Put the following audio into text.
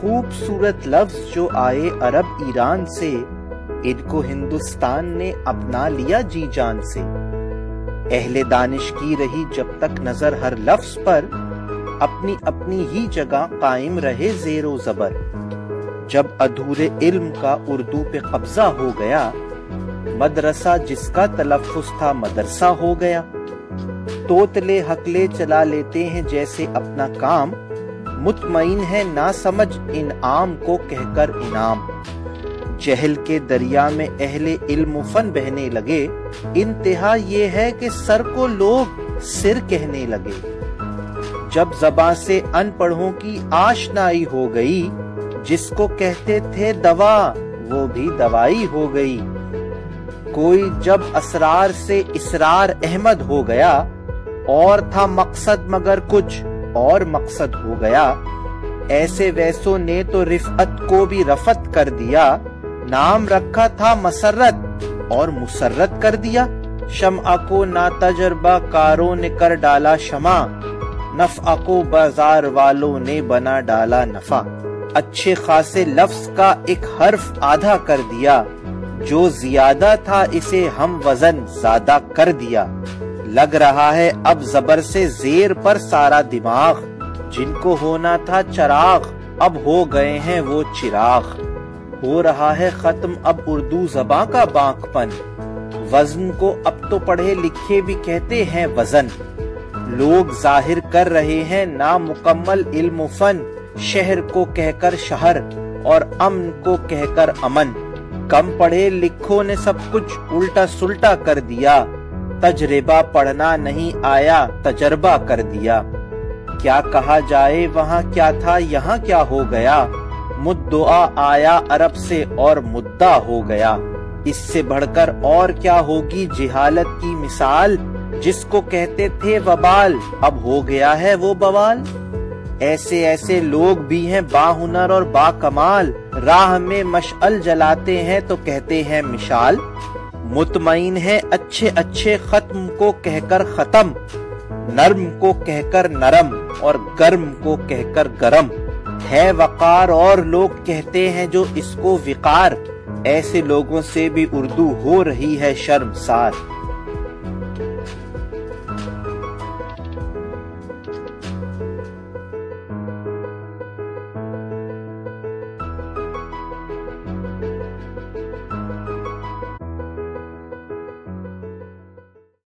خوبصورت لفظ جو آئے عرب ایران سے، ان کو ہندوستان نے اپنا لیا جی جان سے۔ اہل دانش کی رہی جب تک نظر ہر لفظ پر، اپنی اپنی ہی جگہ قائم رہے زیر و زبر۔ جب ادھورے علم کا اردو پہ قبضہ ہو گیا، مدرسہ جس کا تلفظ تھا مدرسہ ہو گیا۔ توتلے حقلے چلا لیتے ہیں جیسے اپنا کام، مطمئن ہے نہ سمجھ انعام کو کہہ کر انعام۔ جہل کے دریا میں اہل علم و فن بہنے لگے، انتہا یہ ہے کہ سر کو لوگ سر کہنے لگے۔ جب زباں سے ان پڑھوں کی آشنائی ہو گئی، جس کو کہتے تھے دوا وہ بھی دوائی ہو گئی۔ کوئی جب اسرار سے اسرار احمد ہو گیا، اور تھا مقصد مگر کچھ اور مقصد ہو گیا۔ ایسے ویسوں نے تو رفعت کو بھی رفت کر دیا، نام رکھا تھا مسرت اور مسرت کر دیا۔ شمع کو ناتجربہ کاروں نے کر ڈالا شمع، نفع کو بازار والوں نے بنا ڈالا نفع۔ اچھے خاصے لفظ کا ایک حرف آدھا کر دیا، جو زیادہ تھا اسے ہم وزن زیادہ کر دیا۔ لگ رہا ہے اب زبر سے زیر پر سارا دماغ، جن کو ہونا تھا چراغ اب ہو گئے ہیں وہ چراغ۔ ہو رہا ہے ختم اب اردو زباں کا بانک پن، وزن کو اب تو پڑھے لکھے بھی کہتے ہیں وزن۔ لوگ ظاہر کر رہے ہیں نامکمل علم و فن، شہر کو کہہ کر شہر اور امن کو کہہ کر امن۔ کم پڑھے لکھوں نے سب کچھ الٹا سلٹا کر دیا، تجربہ پڑھنا نہیں آیا تجربہ کر دیا۔ کیا کہا جائے وہاں کیا تھا یہاں کیا ہو گیا، مدعا آیا عرب سے اور مدعا ہو گیا۔ اس سے بڑھ کر اور کیا ہوگی جہالت کی مثال، جس کو کہتے تھے وبال اب ہو گیا ہے وہ بوال۔ ایسے ایسے لوگ بھی ہیں باہنر اور با کمال، راہ میں مشعل جلاتے ہیں تو کہتے ہیں مشال۔ مطمئن ہے اچھے اچھے ختم کو کہہ کر ختم، نرم کو کہہ کر نرم اور گرم کو کہہ کر گرم۔ ہے وقار اور لوگ کہتے ہیں جو اس کو وقار، ایسے لوگوں سے بھی اردو ہو رہی ہے شرمسار۔